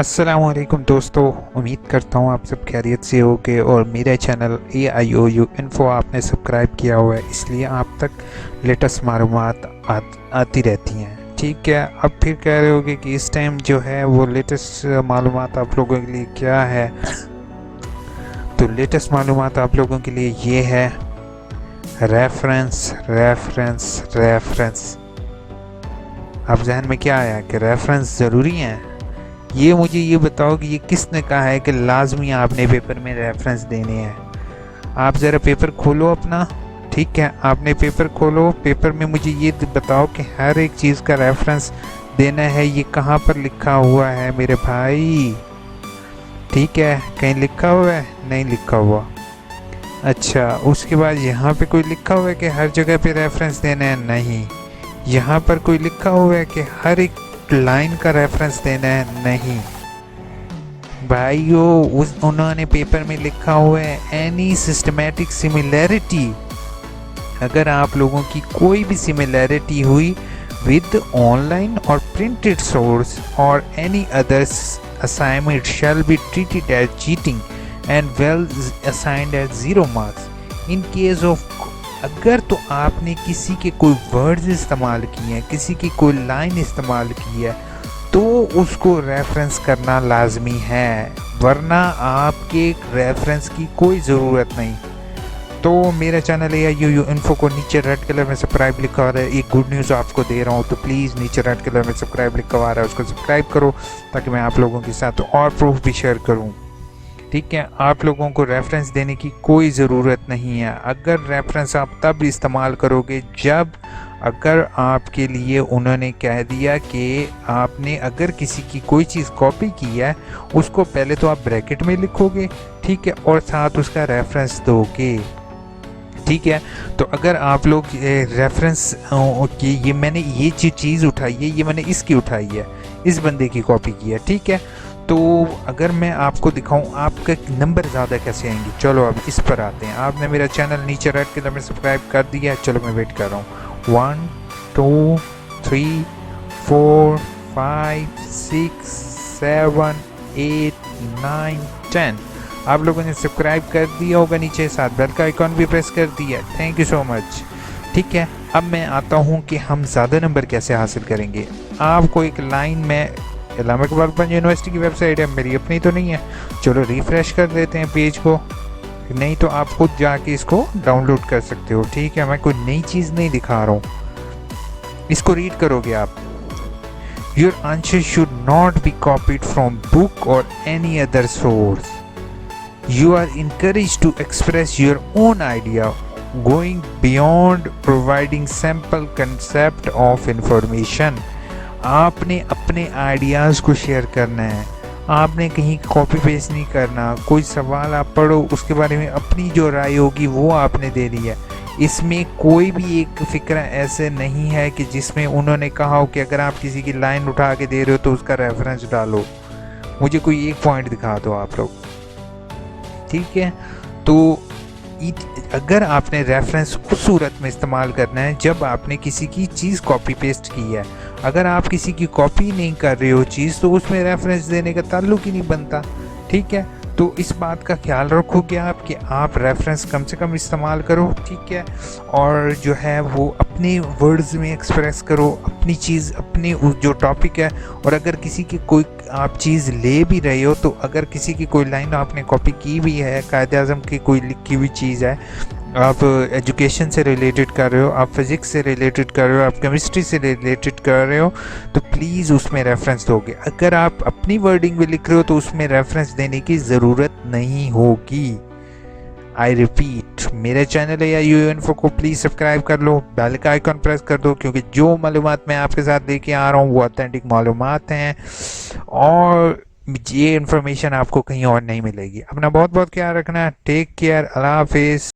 अस्सलामुअलैकुम दोस्तों, उम्मीद करता हूँ आप सब खैरियत से होगे और मेरा चैनल AIOU इन्फो आपने सब्सक्राइब किया हुआ है, इसलिए आप तक लेटेस्ट मालूमात आती रहती हैं। ठीक है, अब फिर कह रहे होगे कि इस टाइम जो है वो लेटेस्ट मालूमात आप लोगों के लिए क्या है। तो लेटेस्ट मालूमात आप लोगों के लिए ये है रेफरेंस रेफरेंस रेफरेंस। अब जहन में क्या आया कि रेफरेंस ज़रूरी है। ये मुझे ये बताओ कि ये किसने कहा है कि लाजमी आपने पेपर में रेफरेंस देने हैं। आप ज़रा पेपर खोलो अपना, ठीक है, आपने पेपर खोलो, पेपर में मुझे ये बताओ कि हर एक चीज़ का रेफरेंस देना है। ये कहाँ पर लिखा हुआ है मेरे भाई? ठीक है, कहीं लिखा हुआ है? नहीं लिखा हुआ। अच्छा, उसके बाद यहाँ पे कोई लिखा हुआ है कि हर जगह पे रेफरेंस देना है? नहीं। यहाँ पर कोई लिखा हुआ है कि हर एक लाइन का रेफरेंस देना है? नहीं भाइयों, उन्होंने पेपर में लिखा हुआ है एनी सिस्टमैटिक सिमिलैरिटी। अगर आप लोगों की कोई भी सिमिलैरिटी हुई विद ऑनलाइन और प्रिंटेड सोर्स और any others assignment shall be treated as cheating and well assigned as 0 marks in case of. अगर तो आपने किसी के कोई वर्ड्स इस्तेमाल किए हैं, किसी की कोई लाइन इस्तेमाल की है, तो उसको रेफरेंस करना लाजमी है, वरना आपके रेफरेंस की कोई ज़रूरत नहीं। तो मेरा चैनल AIOU इन्फो को नीचे रेड कलर में सब्सक्राइब लिखा हुआ है। एक गुड न्यूज़ आपको दे रहा हूँ, तो प्लीज़ नीचे रेड कलर में सब्सक्राइब लिखा हुआ है, उसको सब्सक्राइब करो ताकि मैं आप लोगों के साथ और प्रूफ भी शेयर करूँ। ठीक है, आप लोगों को रेफरेंस देने की कोई ज़रूरत नहीं है। अगर रेफरेंस आप तब इस्तेमाल करोगे जब अगर आपके लिए उन्होंने कह दिया कि आपने अगर किसी की कोई चीज़ कॉपी की है, उसको पहले तो आप ब्रैकेट में लिखोगे, ठीक है, और साथ उसका रेफरेंस दोगे। ठीक है, तो अगर आप लोग रेफरेंस की ये मैंने ये चीज़ उठाई है, ये मैंने इसकी उठाई है, इस बंदे की कॉपी की है, ठीक है, तो अगर मैं आपको दिखाऊं आपका नंबर ज़्यादा कैसे आएंगे। चलो अब इस पर आते हैं। आपने मेरा चैनल नीचे रेड कलर में सब्सक्राइब कर दिया है, चलो मैं वेट कर रहा हूँ। 1 2 3 4 5 6 7 8 9 10 आप लोगों ने सब्सक्राइब कर दिया होगा, नीचे साथ बेल का आइकॉन भी प्रेस कर दिया। Thank you so much. ठीक है, अब मैं आता हूँ कि हम ज़्यादा नंबर कैसे हासिल करेंगे। आपको एक लाइन में इलामा इकबाल पंजाब यूनिवर्सिटी की वेबसाइट है, मेरी अपनी तो नहीं है, चलो रिफ़्रेश कर देते हैं पेज को, नहीं तो आप खुद जाके इसको डाउनलोड कर सकते हो। ठीक है, मैं कोई नई चीज़ नहीं दिखा रहा हूँ, इसको रीड करोगे आप। Your answer should not be copied from book or any other source. You are encourage to express your own idea going beyond providing sample concept of information. आपने अपने आइडियाज़ को शेयर करना है, आपने कहीं कॉपी पेस्ट नहीं करना। कोई सवाल आप पढ़ो, उसके बारे में अपनी जो राय होगी वो आपने देनी है। इसमें कोई भी एक फ़िक्रा ऐसे नहीं है कि जिसमें उन्होंने कहा हो कि अगर आप किसी की लाइन उठा के दे रहे हो तो उसका रेफरेंस डालो। मुझे कोई एक पॉइंट दिखा दो आप लोग। ठीक है, तो अगर आपने रेफरेंस उस सूरत में इस्तेमाल करना है जब आपने किसी की चीज़ कॉपी पेस्ट की है। अगर आप किसी की कॉपी नहीं कर रहे हो चीज़, तो उसमें रेफरेंस देने का ताल्लुक ही नहीं बनता। ठीक है, तो इस बात का ख्याल रखोगे आप कि आप रेफरेंस कम से कम इस्तेमाल करो। ठीक है, और जो है वो अपने वर्ड्स में एक्सप्रेस करो अपनी चीज़, अपनी जो टॉपिक है। और अगर किसी की कोई आप चीज़ ले भी रहे हो, तो अगर किसी की कोई लाइन आपने कॉपी की भी है, कायदे आज़म की कोई लिखी हुई चीज़ है, आप एजुकेशन से रिलेटेड कर रहे हो, आप फिज़िक्स से रिलेटेड कर रहे हो, आप केमिस्ट्री से रिलेटेड कर रहे हो, तो प्लीज़ उसमें रेफरेंस दोगे। अगर आप अपनी वर्डिंग में लिख रहे हो तो उसमें रेफरेंस देने की ज़रूरत नहीं होगी। आई रिपीट, मेरे चैनल AIOU इन्फो को प्लीज़ सब्सक्राइब कर लो, बेल का आइकॉन प्रेस कर दो, क्योंकि जो मालूमात मैं आपके साथ लेके आ रहा हूँ वो ऑथेंटिक मालूमात हैं और ये इन्फॉर्मेशन आपको कहीं और नहीं मिलेगी। अपना बहुत बहुत ख्याल रखना। टेक केयर, अल्लाह हाफिज़।